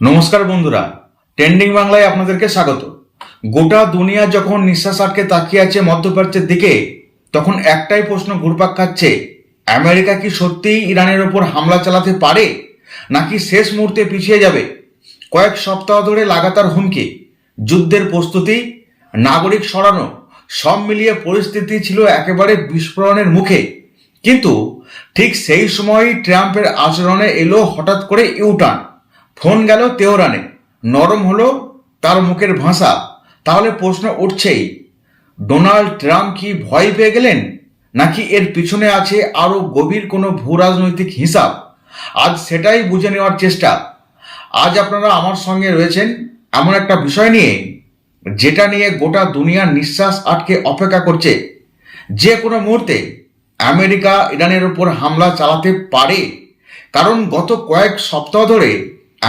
নমস্কার বন্ধুরা, ট্রেন্ডিং বাংলায় আপনাদেরকে স্বাগত। গোটা দুনিয়া যখন নিঃশ্বাস আটকে তাকিয়ে আছে মধ্যপ্রাচ্যের দিকে, তখন একটাই প্রশ্ন ঘুরপাক খাচ্ছে, আমেরিকা কি সত্যিই ইরানের ওপর হামলা চালাতে পারে, নাকি শেষ মুহূর্তে পিছিয়ে যাবে? কয়েক সপ্তাহ ধরে লাগাতার হুমকি, যুদ্ধের প্রস্তুতি, নাগরিক সরানো, সব মিলিয়ে পরিস্থিতি ছিল একেবারে বিস্ফোরণের মুখে। কিন্তু ঠিক সেই সময়ই ট্রাম্পের আচরণে এলো হঠাৎ করে ইউটার্ন। ফোন গেল তেহরানে, নরম হলো তার মুখের ভাষা। তাহলে প্রশ্ন উঠছেই, ডোনাল্ড ট্রাম্প কি ভয় পেয়ে গেলেন, নাকি এর পিছনে আছে আরো গভীর কোনো ভূ রাজনৈতিক হিসাব? আজ সেটাই বুঝে নেওয়ার চেষ্টা। আজ আপনারা আমার সঙ্গে রয়েছেন এমন একটা বিষয় নিয়ে, যেটা নিয়ে গোটা দুনিয়ার নিঃশ্বাস আটকে অপেক্ষা করছে। যে কোনো মুহূর্তে আমেরিকা ইরানের উপর হামলা চালাতে পারে। কারণ গত কয়েক সপ্তাহ ধরে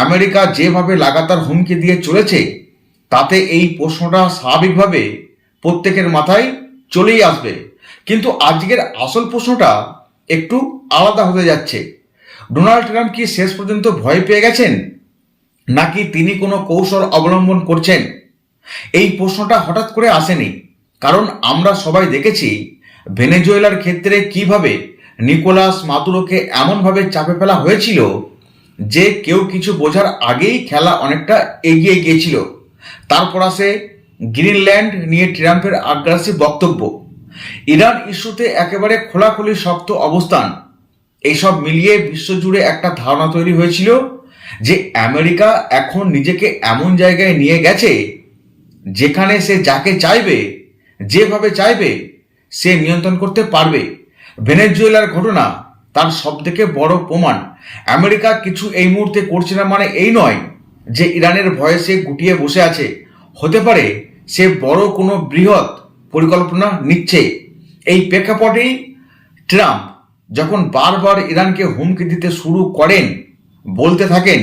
আমেরিকা যেভাবে লাগাতার হুমকি দিয়ে চলেছে, তাতে এই প্রশ্নটা স্বাভাবিকভাবে প্রত্যেকের মাথায় চলেই আসবে। কিন্তু আজকের আসল প্রশ্নটা একটু আলাদা হতে যাচ্ছে। ডোনাল্ড ট্রাম্প কি শেষ পর্যন্ত ভয় পেয়ে গেছেন, নাকি তিনি কোনো কৌশল অবলম্বন করছেন? এই প্রশ্নটা হঠাৎ করে আসেনি, কারণ আমরা সবাই দেখেছি ভেনেজুয়েলার ক্ষেত্রে কিভাবে নিকোলাস মাদুরোকে এমনভাবে চাপে ফেলা হয়েছিল যে কেউ কিছু বোঝার আগেই খেলা অনেকটা এগিয়ে গিয়েছিল। তারপর আসে গ্রিনল্যান্ড নিয়ে ট্রাম্পের আগ্রাসী বক্তব্য, ইরান ইস্যুতে একেবারে খোলাখুলি শক্ত অবস্থান। এইসব মিলিয়ে বিশ্বজুড়ে একটা ধারণা তৈরি হয়েছিল যে আমেরিকা এখন নিজেকে এমন জায়গায় নিয়ে গেছে যেখানে সে যাকে চাইবে, যেভাবে চাইবে, সে নিয়ন্ত্রণ করতে পারবে। ভেনেজুয়েলার ঘটনা তার সবথেকে বড় প্রমাণ। আমেরিকা কিছু এই মুহূর্তে করছে না মানে এই নয় যে ইরানের ভয়ে সে গুটিয়ে বসে আছে। হতে পারে সে বড় কোনো বৃহৎ পরিকল্পনা নিচ্ছে। এই প্রেক্ষাপটেই ট্রাম্প যখন বারবার ইরানকে হুমকি দিতে শুরু করেন, বলতে থাকেন,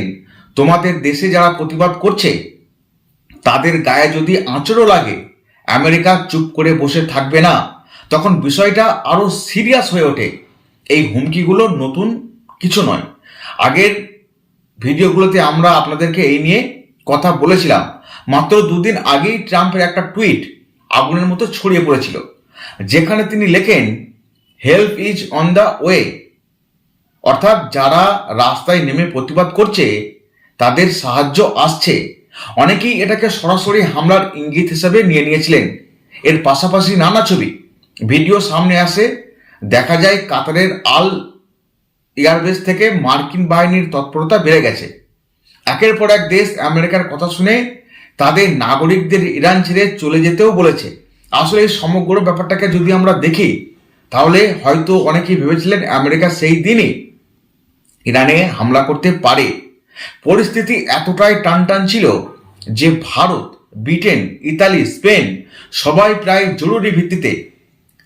তোমাদের দেশে যারা প্রতিবাদ করছে তাদের গায়ে যদি আঁচড়ও লাগে, আমেরিকা চুপ করে বসে থাকবে না। তখন বিষয়টা আরো সিরিয়াস হয়ে ওঠে। এই হুমকিগুলো নতুন কিছু নয়। আগের ভিডিওগুলোতে আমরা আপনাদেরকে এই নিয়ে কথা বলেছিলাম। মাত্র দুদিন আগেই ট্রাম্পের একটা টুইট আগুনের মতো ছড়িয়ে পড়েছিল, যেখানে তিনি লেখেন, help is on the way. অর্থাৎ যারা রাস্তায় নেমে প্রতিবাদ করছে তাদের সাহায্য আসছে। অনেকেই এটাকে সরাসরি হামলার ইঙ্গিত হিসেবে নিয়ে নিয়েছিলেন। এর পাশাপাশি নানা ছবি, ভিডিও সামনে আসে। দেখা যায় কাতারের আল এয়ারবেস থেকে মার্কিন বাহিনীর তৎপরতা বেড়ে গেছে। একের পর এক দেশ আমেরিকার কথা শুনে তাদের নাগরিকদের ইরান ছেড়ে চলে যেতেও বলেছে। আসলে এই সমগ্র ব্যাপারটাকে যদি আমরা দেখি, তাহলে হয়তো অনেকেই ভেবেছিলেন আমেরিকা সেই দিনই ইরানে হামলা করতে পারে। পরিস্থিতি এতটাই টানটান ছিল যে ভারত, ব্রিটেন, ইতালি, স্পেন সবাই প্রায় জরুরি ভিত্তিতে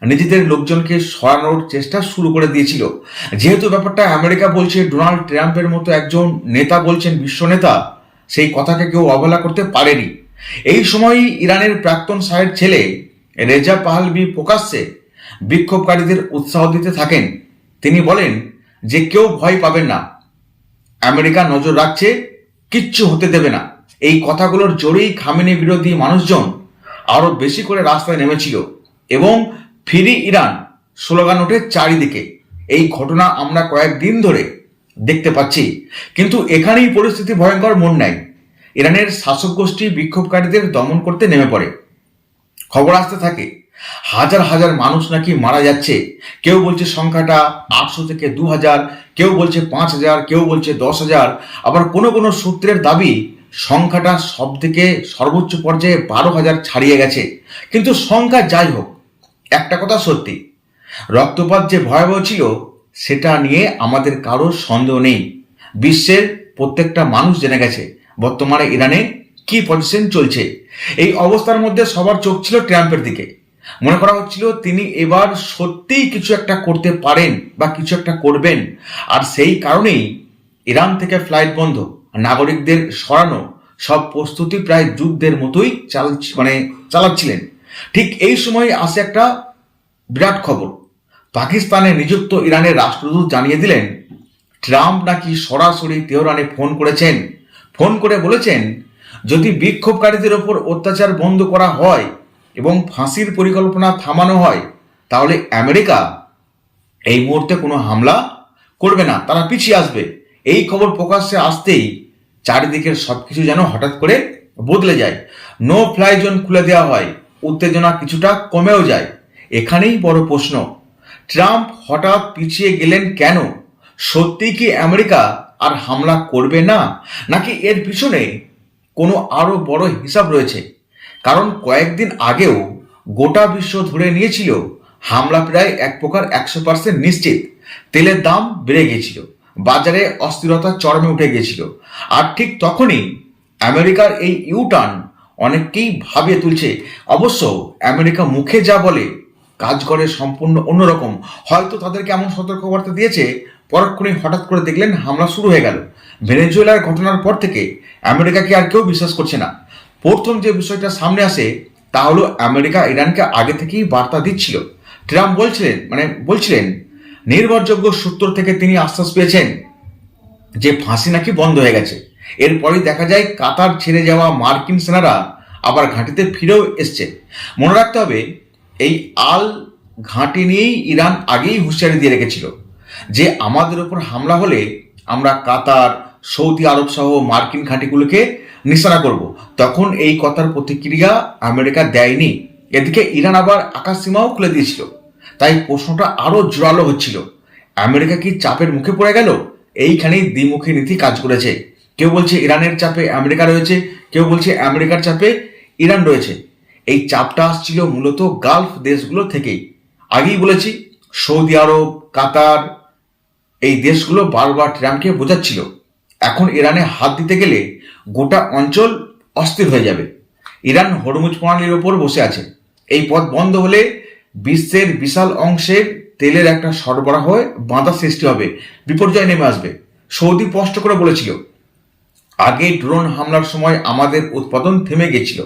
নিজেদের লোকজনকে সরানোর চেষ্টা শুরু করে দিয়েছিল। যেহেতু ব্যাপারটা আমেরিকা বলছে, ডোনাল্ড ট্রাম্পের মতো একজন নেতা বলছেন, বিশ্ব নেতা, সেই কথাকে কেউ অবহেলা করতে পারেনি। এই সময়ই ইরানের প্রাক্তন শাহের ছেলে রেজা পাহলভি প্রকাশ্যে বিক্ষোভকারীদের উৎসাহ দিতে থাকেন। তিনি বলেন যে কেউ ভয় পাবেন না, আমেরিকা নজর রাখছে, কিচ্ছু হতে দেবে না। এই কথাগুলোর জোরেই খামেনি বিরোধী মানুষজন আরো বেশি করে রাস্তায় নেমেছিল এবং ফ্রি ইরান স্লোগান ওঠে চারিদিকে। এই ঘটনা আমরা কয়েকদিন ধরে দেখতে পাচ্ছি। কিন্তু এখানেই পরিস্থিতি ভয়ঙ্কর মোড় নেয়। ইরানের শাসক গোষ্ঠী বিক্ষোভকারীদের দমন করতে নেমে পড়ে। খবর আসতে থাকে হাজার হাজার মানুষ নাকি মারা যাচ্ছে। কেউ বলছে সংখ্যাটা 800 থেকে 2000, কেউ বলছে 5000, কেউ বলছে 10,000। আবার কোনো কোনো সূত্রের দাবি সংখ্যাটা সব থেকে সর্বোচ্চ পর্যায়ে 12,000 ছাড়িয়ে গেছে। কিন্তু সংখ্যা যাই হোক, একটা কথা সত্যি, রক্তপাত যে ভয়াবহ ছিল সেটা নিয়ে আমাদের কারোর সন্দেহ নেই। বিশ্বের প্রত্যেকটা মানুষ জেনে গেছে বর্তমানে ইরানে কি পজিশন চলছে। এই অবস্থার মধ্যে সবার চোখ ছিল ট্রাম্পের দিকে। মনে করা হচ্ছিল তিনি এবার সত্যিই কিছু একটা করতে পারেন বা কিছু একটা করবেন। আর সেই কারণেই ইরান থেকে ফ্লাইট বন্ধ, নাগরিকদের সরানো, সব প্রস্তুতি প্রায় যুদ্ধের মতোই চালাচ্ছিলেন। ঠিক এই সময় আসে একটা বিরাট খবর। পাকিস্তানে নিযুক্ত ইরানের রাষ্ট্রদূত জানিয়ে দিলেন ট্রাম্প নাকি সরাসরি তেহরানে ফোন করেছেন। ফোন করে বলেছেন, যদি বিক্ষোভকারীদের ওপর অত্যাচার বন্ধ করা হয় এবং ফাঁসির পরিকল্পনা থামানো হয়, তাহলে আমেরিকা এই মুহূর্তে কোনো হামলা করবে না, তারা পিছিয়ে আসবে। এই খবর প্রকাশ্যে আসতেই চারিদিকের সবকিছু যেন হঠাৎ করে বদলে যায়। নো ফ্লাই জোন খুলে দেওয়া হয়, উত্তেজনা কিছুটা কমেও যায়। এখানেই বড় প্রশ্ন, ট্রাম্প হঠাৎ পিছিয়ে গেলেন কেন? সত্যিই কি আমেরিকা আর হামলা করবে না, নাকি এর পিছনে কোনো আরো বড় হিসাব রয়েছে? কারণ কয়েকদিন আগেও গোটা বিশ্ব ধরে নিয়েছিল হামলা প্রায় এক প্রকার 100% নিশ্চিত। তেলের দাম বেড়ে গিয়েছিল, বাজারে অস্থিরতা চরমে উঠে গিয়েছিল। আর ঠিক তখনই আমেরিকার এই ইউটার্ন অনেককেই ভাবিয়ে তুলছে। অবশ্য আমেরিকা মুখে যা বলে কাজ করে সম্পূর্ণ অন্যরকম। হয়তো তাদেরকে এমন সতর্কবার্তা দিয়েছে, পরক্ষণেই হঠাৎ করে দেখলেন হামলা শুরু হয়ে গেল। ভেনেজুয়েলার ঘটনার পর থেকে আমেরিকাকে আর কেউ বিশ্বাস করছে না। প্রথম যে বিষয়টা সামনে আসে তা হলো আমেরিকা ইরানকে আগে থেকেই বার্তা দিচ্ছিল। ট্রাম্প বলছিলেন নির্ভরযোগ্য সূত্র থেকে তিনি আশ্বাস পেয়েছেন যে ফাঁসি নাকি বন্ধ হয়ে গেছে। এরপরই দেখা যায় কাতার ছেড়ে যাওয়া মার্কিন সেনারা আবার ঘাঁটিতে ফিরেও এসছে। মনে রাখতে হবে, এই আল ঘাঁটি নিয়েই ইরান আগেই হুঁশিয়ারি দিয়ে রেখেছিল যে আমাদের উপর হামলা হলে আমরা কাতার, সৌদি আরব সহ মার্কিন ঘাঁটিগুলোকে নিশানা করব। তখন এই কথার প্রতিক্রিয়া আমেরিকা দেয়নি। এদিকে ইরান আবার আকাশ সীমাও খুলে দিয়েছিল। তাই প্রশ্নটা আরো জোরালো হচ্ছিল, আমেরিকা কি চাপের মুখে পড়ে গেল? এইখানেই দ্বিমুখী নীতি কাজ করেছে। কেউ বলছে ইরানের চাপে আমেরিকা রয়েছে, কেউ বলছে আমেরিকার চাপে ইরান রয়েছে। এই চাপটা আসছিল মূলত গালফ দেশগুলো থেকেই। আগেই বলেছি, সৌদি আরব, কাতার, এই দেশগুলো বারবার ট্রাম্পকে বোঝাচ্ছিল এখন ইরানে হাত দিতে গেলে গোটা অঞ্চল অস্থির হয়ে যাবে। ইরান হরমুজ প্রণালীর ওপর বসে আছে। এই পথ বন্ধ হলে বিশ্বের বিশাল অংশের তেলের একটা সরবরাহ বাধা সৃষ্টি হবে, বিপর্যয় নেমে আসবে। সৌদি স্পষ্ট করে বলেছিল, আগে ড্রোন হামলার সময় আমাদের উৎপাদন থেমে গেছিল,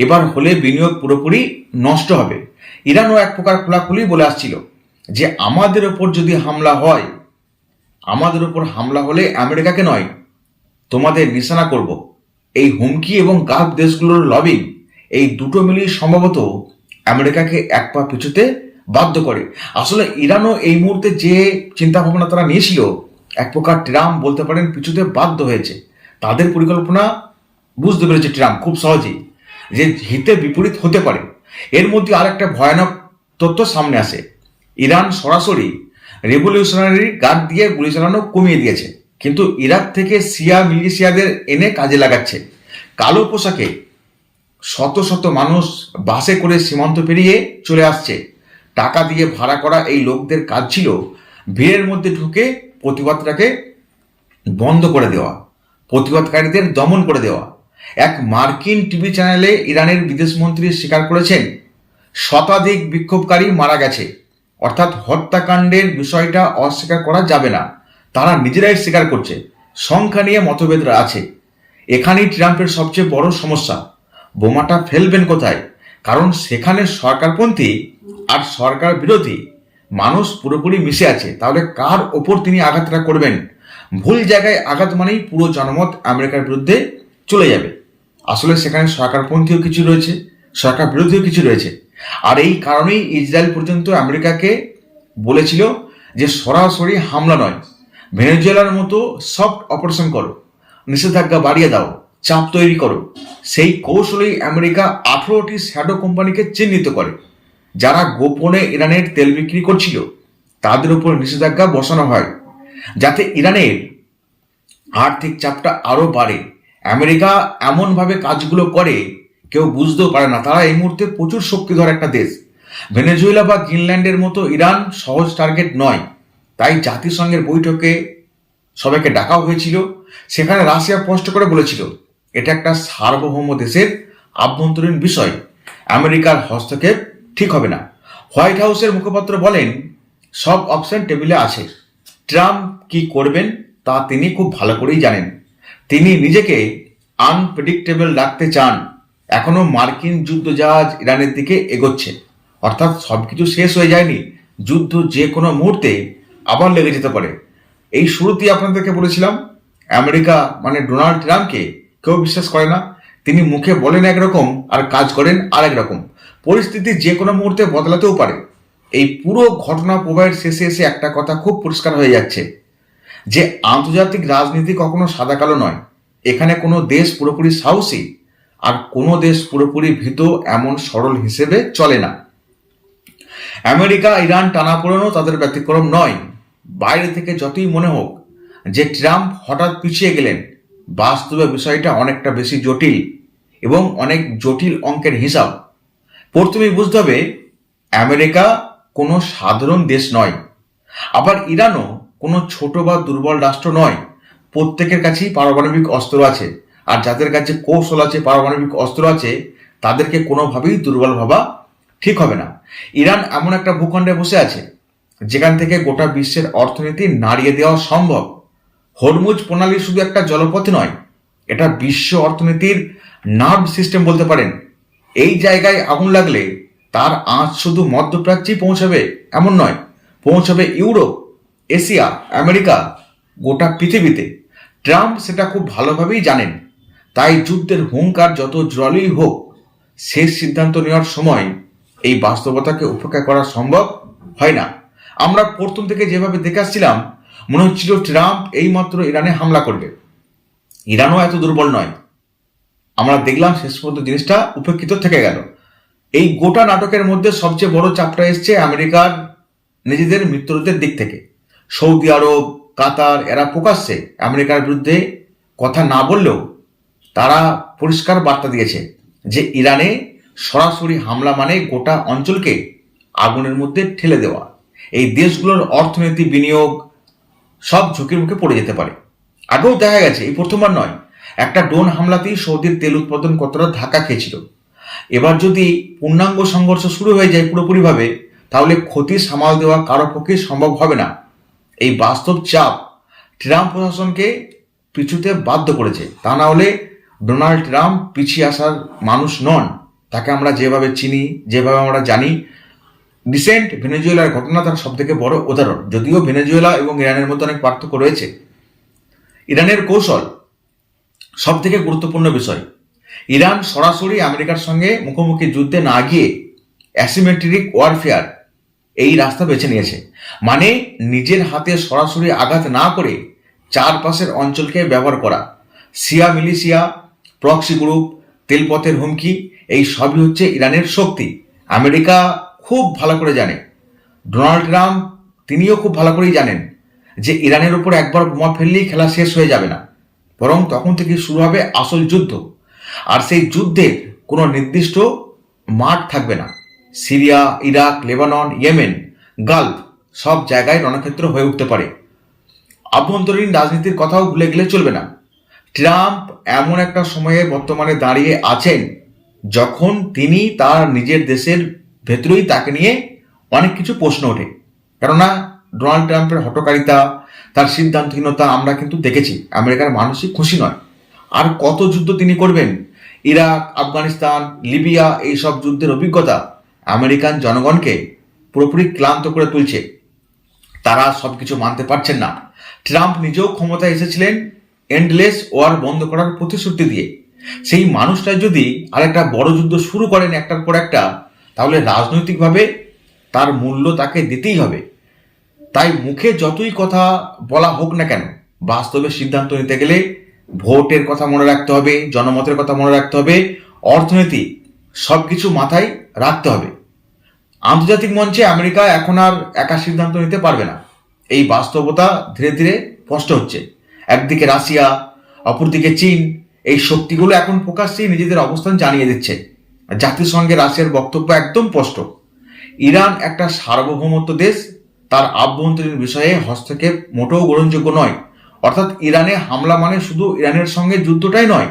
এবার হলে বিনিয়োগ পুরোপুরি নষ্ট হবে। ইরানও এক প্রকার খোলাখুলি বলে আসছিল যে আমাদের ওপর যদি হামলা হয়, আমাদের উপর হামলা হলে আমেরিকাকে নয়, তোমাদের নিশানা করব। এই হুমকি এবং গালফ দেশগুলোর লবিং, এই দুটো মিলিয়ে সম্ভবত আমেরিকাকে এক পা পিছুতে বাধ্য করে। আসলে ইরানও এই মুহূর্তে যে চিন্তা ভাবনা তারা নিয়েছিল, এক প্রকার ট্রাম্প বলতে পারেন পিছুতে বাধ্য হয়েছে। তাদের পরিকল্পনা বুঝতে পেরেছে ট্রাম্প খুব সহজেই যে হিতে বিপরীত হতে পারে। এর মধ্যে আরেকটা ভয়ানক তথ্য সামনে আসে, ইরান সরাসরি রেভলিউশনারি গার্ড দিয়ে গুলি চালানো কমিয়ে দিয়েছে, কিন্তু ইরাক থেকে শিয়া মিলিশিয়াদের এনে কাজে লাগাচ্ছে। কালো পোশাকে শত শত মানুষ বাসে করে সীমান্ত পেরিয়ে চলে আসছে। টাকা দিয়ে ভাড়া করা এই লোকদের কাজ ছিল ভিড়ের মধ্যে ঢুকে প্রতিবাদটাকে বন্ধ করে দেওয়া, প্রতিবাদকারীদের দমন করে দেওয়া। এক মার্কিন টিভি চ্যানেলে ইরানের বিদেশমন্ত্রী স্বীকার করেছেন শতাধিক বিক্ষোভকারী মারা গেছে। অর্থাৎ হত্যাকাণ্ডের বিষয়টা অস্বীকার করা যাবে না, তারা নিজেরাই স্বীকার করছে। সংখ্যা নিয়ে মতভেদ আছে। এখানেই ট্রাম্পের সবচেয়ে বড় সমস্যা, বোমাটা ফেলবেন কোথায়? কারণ সেখানে সরকারপন্থী আর সরকার বিরোধী মানুষ পুরোপুরি মিশে আছে। তাহলে কার ওপর তিনি আঘাতটা করবেন? ভুল জায়গায় আঘাত মানেই পুরো জনমত আমেরিকার বিরুদ্ধে চলে যাবে। আসলে সেখানে সরকারপন্থীও কিছু রয়েছে, সরকার বিরোধীও কিছু রয়েছে। আর এই কারণেই ইসরায়েল পর্যন্ত আমেরিকাকে বলেছিল যে সরাসরি হামলা নয়, ভেনেজুয়েলার মতো সফট অপারেশন করো, নিষেধাজ্ঞা বাড়িয়ে দাও, চাপ তৈরি করো। সেই কৌশলেই আমেরিকা 18টি শ্যাডো কোম্পানিকে চিহ্নিত করে, যারা গোপনে ইরানের তেল বিক্রি করছিল। তাদের উপর নিষেধাজ্ঞা বসানো হয় যাতে ইরানের আর্থিক চাপটা আরো বাড়ে। আমেরিকা এমনভাবে কাজগুলো করে কেউ বুঝতেও পারে না। তারা এই মুহূর্তে প্রচুর শক্তিধর একটা দেশ। ভেনেজুয়েলা বা গ্রিনল্যান্ডের মতো ইরান সহজ টার্গেট নয়। তাই জাতিসংঘের বৈঠকে সবাইকে ডাকাও হয়েছিল। সেখানে রাশিয়া স্পষ্ট করে বলেছিল এটা একটা সার্বভৌম দেশের আভ্যন্তরীণ বিষয়, আমেরিকার হস্তক্ষেপ ঠিক হবে না। হোয়াইট হাউসের মুখপাত্র বলেন সব অপশন টেবিলে আছে। ট্রাম্প কি করবেন তা তিনি খুব ভালো করেই জানেন। তিনি নিজেকে আনপ্রেডিক্টেবল রাখতে চান। এখনো মার্কিন যুদ্ধ জাহাজ ইরানের দিকে এগোচ্ছে, অর্থাৎ সবকিছু শেষ হয়ে যায়নি। যুদ্ধ যে কোনো মুহূর্তে আবার লেগে যেতে পারে। এই শুরুতেই আপনাদেরকে বলেছিলাম আমেরিকা মানে ডোনাল্ড ট্রাম্পকে কেউ বিশ্বাস করে না। তিনি মুখে বলেন একরকম আর কাজ করেন আরেক রকম। পরিস্থিতি যে কোনো মুহূর্তে বদলাতেও পারে। এই পুরো ঘটনা প্রবাহের শেষে এসে একটা কথা খুব পরিষ্কার হয়ে যাচ্ছে যে আন্তর্জাতিক রাজনীতি কখনো সাদা কালো নয়। এখানে কোনো দেশ পুরোপুরি সাহসী আর কোনো দেশ পুরোপুরি ভীত এমন সরল হিসেবে চলে না। আমেরিকা ইরান টানাপোড়েনও তাদের ব্যতিক্রম নয়। বাইরে থেকে যতই মনে হোক যে ট্রাম্প হঠাৎ পিছিয়ে গেলেন, বাস্তবে বিষয়টা অনেকটা বেশি জটিল এবং অনেক জটিল অঙ্কের হিসাব। প্রথমেই বুঝতে হবে আমেরিকা কোনো সাধারণ দেশ নয়, আবার ইরানও কোনো ছোট বা দুর্বল রাষ্ট্র নয়। প্রত্যেকের কাছেই পারমাণবিক অস্ত্র আছে, আর যাদের কাছে কৌশল আছে, পারমাণবিক অস্ত্র আছে, তাদেরকে কোনোভাবেই দুর্বল ভাবা ঠিক হবে না। ইরান এমন একটা ভূখণ্ডে বসে আছে যেখান থেকে গোটা বিশ্বের অর্থনীতি নাড়িয়ে দেওয়া সম্ভব। হরমুজ প্রণালী শুধু একটা জলপথ নয়, এটা বিশ্ব অর্থনীতির নার্ভ সিস্টেম বলতে পারেন। এই জায়গায় আগুন লাগলে তার আঁচ শুধু মধ্যপ্রাচ্যেই পৌঁছাবে এমন নয়, পৌঁছাবে ইউরোপ, এশিয়া, আমেরিকা, গোটা পৃথিবীতে। ট্রাম্প সেটা খুব ভালোভাবেই জানেন। তাই যুদ্ধের হুঙ্কার যত জোরালোই হোক, শেষ সিদ্ধান্ত নেওয়ার সময় এই বাস্তবতাকে উপেক্ষা করা সম্ভব হয় না। আমরা প্রথম থেকে যেভাবে দেখে আসছিলাম, মনে হচ্ছিল ট্রাম্প এইমাত্র ইরানে হামলা করবে। ইরানও এত দুর্বল নয়। আমরা দেখলাম শেষ পর্যন্ত জিনিসটা উপেক্ষিত থেকে গেল। এই গোটা নাটকের মধ্যে সবচেয়ে বড় চাপটা এসছে আমেরিকার নিজেদের মিত্রদের দিক থেকে। সৌদি আরব, কাতার এরা প্রকাশ্যে আমেরিকার বিরুদ্ধে কথা না বললেও তারা পরিষ্কার বার্তা দিয়েছে যে ইরানে সরাসরি হামলা মানে গোটা অঞ্চলকে আগুনের মধ্যে ঠেলে দেওয়া। এই দেশগুলোর অর্থনীতি, বিনিয়োগ সব ঝুঁকির মুখে পড়ে যেতে পারে। আগেও দেখা গেছে, এই প্রথমবার নয়। একটা ড্রোন হামলাতেই সৌদির তেল উৎপাদন কতটা ধাক্কা খেয়েছিল। এবার যদি পূর্ণাঙ্গ সংঘর্ষ শুরু হয়ে যায় পুরোপুরিভাবে, তাহলে ক্ষতি সামাল দেওয়া কারো পক্ষে সম্ভব হবে না। এই বাস্তব চাপ ট্রাম্প প্রশাসনকে পিছুতে বাধ্য করেছে। তা না হলে ডোনাল্ড ট্রাম্প পিছিয়ে আসার মানুষ নন। তাকে আমরা যেভাবে চিনি, যেভাবে আমরা জানি, রিসেন্ট ভেনেজুয়েলার ঘটনা তার সব থেকে বড় উদাহরণ। যদিও ভেনেজুয়েলা এবং ইরানের মধ্যে অনেক পার্থক্য রয়েছে, ইরানের কৌশল সব থেকে গুরুত্বপূর্ণ বিষয়। ইরান সরাসরি আমেরিকার সঙ্গে মুখোমুখি যুদ্ধে না গিয়ে অ্যাসিমেট্রিক ওয়ারফেয়ার এই রাস্তা বেছে নিয়েছে। মানে নিজের হাতে সরাসরি আঘাত না করে চারপাশের অঞ্চলকে ব্যবহার করা। শিয়া মিলিশিয়া, প্রক্সি গ্রুপ, তেলপথের হুমকি, এই সবই হচ্ছে ইরানের শক্তি। আমেরিকা খুব ভালো করে জানে, ডোনাল্ড ট্রাম্প তিনিও খুব ভালো করেই জানেন যে ইরানের উপর একবার বোমা ফেললেই খেলা শেষ হয়ে যাবে না, বরং তখন থেকে শুরু হবে আসল যুদ্ধ। আর সেই যুদ্ধের কোনো নির্দিষ্ট মাঠ থাকবে না। Syria, Iraq, Lebanon, Yemen, Gulf সব জায়গায় রণক্ষেত্র হয়ে উঠতে পারে। আভ্যন্তরীণ রাজনীতির কথাও ভুলে গেলে চলবে না। ট্রাম্প এমন একটা সময়ে বর্তমানে দাঁড়িয়ে আছেন যখন তিনি তার নিজের দেশের ভেতরেই তাকে নিয়ে অনেক কিছু প্রশ্ন ওঠে। কেননা ডোনাল্ড ট্রাম্পের হঠকারিতা, তার সিদ্ধান্তহীনতা আমরা কিন্তু দেখেছি। আমেরিকার মানুষই খুশি নয়। আর কত যুদ্ধ তিনি করবেন? ইরাক, আফগানিস্তান, লিবিয়া, এই সব যুদ্ধের অভিজ্ঞতা আমেরিকান জনগণকে পুরোপুরি ক্লান্ত করে তুলছে। তারা সবকিছু মানতে পারছেন না। ট্রাম্প নিজেও ক্ষমতায় এসেছিলেন এন্ডলেস ওয়ার বন্ধ করার প্রতিশ্রুতি দিয়ে। সেই মানুষটা যদি আরেকটা বড় যুদ্ধ শুরু করেন একটার পর একটা, তাহলে রাজনৈতিকভাবে তার মূল্য তাকে দিতেই হবে। তাই মুখে যতই কথা বলা হোক না কেন, বাস্তবে সিদ্ধান্ত নিতে গেলে ভোটের কথা মনে রাখতে হবে, জনমতের কথা মনে রাখতে হবে, অর্থনীতি সবকিছু মাথায় রাখতে হবে। আন্তর্জাতিক মঞ্চে আমেরিকা এখন আর একা সিদ্ধান্ত নিতে পারবে না। এই বাস্তবতা ধীরে ধীরে স্পষ্ট হচ্ছে। একদিকে রাশিয়া, অপরদিকে চীন, এই শক্তিগুলো এখন প্রকাশ্যেই নিজেদের অবস্থান জানিয়ে দিচ্ছে। জাতিসংঘে রাশিয়ার বক্তব্য একদম স্পষ্ট। ইরান একটা সার্বভৌমত্ব দেশ, তার আভ্যন্তরীণ বিষয়ে হস্তক্ষেপ মোটেও গ্রহণযোগ্য নয়। অর্থাৎ ইরানে হামলা মানে শুধু ইরানের সঙ্গে যুদ্ধটাই নয়,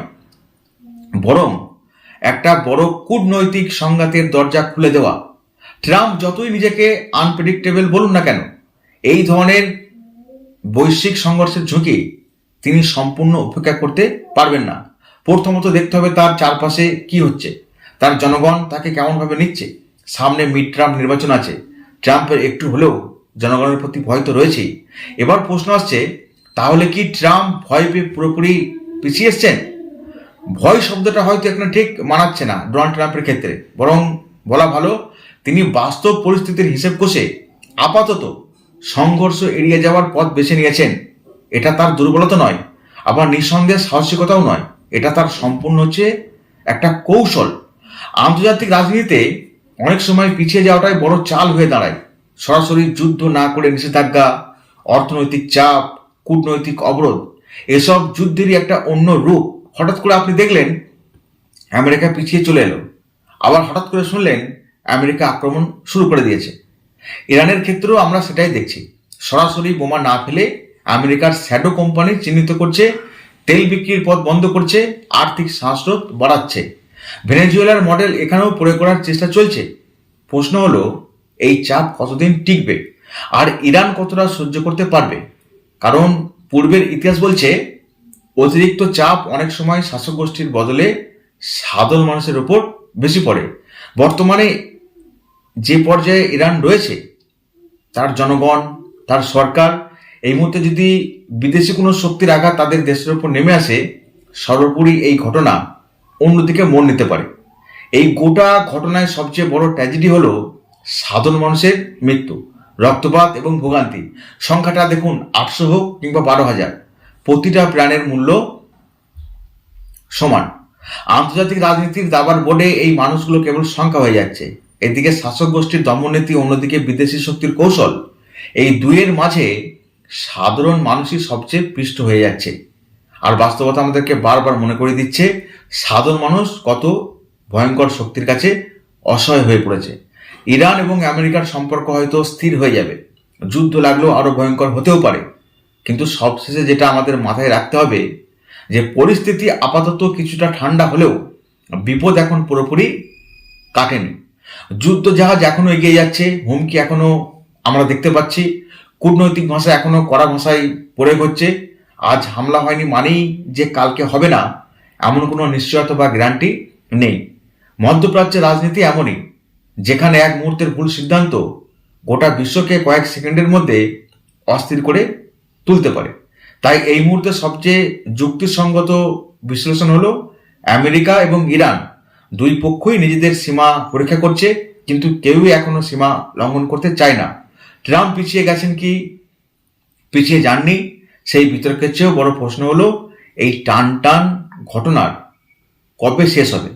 বরং একটা বড় কূটনৈতিক সংঘাতের দরজা খুলে দেওয়া। ট্রাম্প যতই নিজেকে আনপ্রেডিক্টেবল বলুন না কেন, এই ধরনের বৈশ্বিক সংঘর্ষের ঝুঁকি তিনি সম্পূর্ণ উপেক্ষা করতে পারবেন না। প্রথমত দেখতে হবে তার চারপাশে কি হচ্ছে, তার জনগণ তাকে কেমনভাবে নিচ্ছে। সামনে মিড টার্ম নির্বাচন আছে, ট্রাম্পের একটু হলেও জনগণের প্রতি ভয় তো রয়েছেই। এবার প্রশ্ন আসছে, তাহলে কি ট্রাম্প ভয় পেয়ে পুরোপুরি পিছিয়ে এসছেন? ভয় শব্দটা হয়তো এখানে ঠিক মানাচ্ছে না ডোনাল্ড ট্রাম্পের ক্ষেত্রে, বরং বলা ভালো তিনি বাস্তব পরিস্থিতির হিসেব কষে আপাতত সংঘর্ষ এড়িয়ে যাওয়ার পথ বেছে নিয়েছেন। এটা তার দুর্বলতা নয়, আবার নিঃসন্দেহে সাহসিকতাও নয়, এটা তার সম্পূর্ণ হচ্ছে একটা কৌশল। আন্তর্জাতিক রাজনীতিতে অনেক সময় পিছিয়ে যাওয়াটাই বড় চাল হয়ে দাঁড়ায়। সরাসরি যুদ্ধ না করে নিষেধাজ্ঞা, অর্থনৈতিক চাপ, কূটনৈতিক অবরোধ, এসব যুদ্ধেরই একটা অন্য রূপ। হঠাৎ করে আপনি দেখলেন আমেরিকা পিছিয়ে চলে এলো, আবার হঠাৎ করে শুনলেন আমেরিকা আক্রমণ শুরু করে দিয়েছে। ইরানের ক্ষেত্রেও আমরা সেটাই দেখছি। সরাসরি বোমা না ফেলে আমেরিকার শ্যাডো কোম্পানি চিহ্নিত করছে, তেল বিক্রির পথ বন্ধ করছে, আর্থিক শ্বাসরোধ বাড়াচ্ছে। ভেনেজুয়েলার মডেল এখানেও প্রয়োগ করার চেষ্টা চলছে। প্রশ্ন হলো এই চাপ কতদিন টিকবে আর ইরান কতটা সহ্য করতে পারবে? কারণ পূর্বের ইতিহাস বলছে অতিরিক্ত চাপ অনেক সময় শাসক গোষ্ঠীর বদলে সাধারণ মানুষের উপর বেশি পড়ে। বর্তমানে যে পর্যায়ে ইরান রয়েছে, তার জনগণ, তার সরকার, এই মুহূর্তে যদি বিদেশি কোনো শক্তির আঘাত তাদের দেশের উপর নেমে আসে, সর্বোপরি এই ঘটনা অন্যদিকে মোড় নিতে পারে। এই গোটা ঘটনায় সবচেয়ে বড় ট্র্যাজেডি হলো সাধারণ মানুষের মৃত্যু, রক্তপাত এবং ভোগান্তি। সংখ্যাটা দেখুন, 800 হোক কিংবা 12,000, প্রতিটা প্রাণের মূল্য সমান। আন্তর্জাতিক রাজনীতির দাবার বোর্ডে এই মানুষগুলো কেবল সংখ্যা হয়ে যাচ্ছে। এদিকে শাসক গোষ্ঠীর দমননীতি, অন্যদিকে বিদেশি শক্তির কৌশল। এই দুইয়ের মাঝে সাধারণ মানুষই সবচেয়ে পিষ্ট হয়ে যাচ্ছে। আর বাস্তবতা আমাদেরকে বারবার মনে করে দিচ্ছে সাধারণ মানুষ কত ভয়ঙ্কর শক্তির কাছে অসহায় হয়ে পড়েছে। ইরান এবং আমেরিকার সম্পর্ক হয়তো স্থির হয়ে যাবে, যুদ্ধ লাগলেও আরো ভয়ঙ্কর হতেও পারে, কিন্তু সবশেষে যেটা আমাদের মাথায় রাখতে হবে যে পরিস্থিতি আপাতত কিছুটা ঠান্ডা হলেও বিপদ এখন পুরোপুরি কাটেনি। যুদ্ধ জাহাজ এখনো এগিয়ে যাচ্ছে, হুমকি এখনো আমরা দেখতে পাচ্ছি, কূটনৈতিক ভাষা এখনো কড়া ভাষায় প্রয়োগ হচ্ছে। আজ হামলা হয়নি মানেই যে কালকে হবে না, এমন কোনো নিশ্চয়তা বা গ্যারান্টি নেই। মধ্যপ্রাচ্যের রাজনীতি এমনই, যেখানে এক মুহূর্তের ভুল সিদ্ধান্ত গোটা বিশ্বকে কয়েক সেকেন্ডের মধ্যে অস্থির করে তুলতে পারে। তাই এই মুহূর্তে সবচেয়ে যুক্তিসঙ্গত বিশ্লেষণ হলো আমেরিকা এবং ইরান দুই পক্ষই নিজেদের সীমা পরীক্ষা করছে, কিন্তু কেউই এখনো সীমা লঙ্ঘন করতে চায় না। ট্রাম্প পিছিয়ে গেছেন কি পিছিয়ে যাননি, সেই বিতর্কের চেয়েও বড় প্রশ্ন হলো এই টান টান ঘটনার কবে শেষ হবে।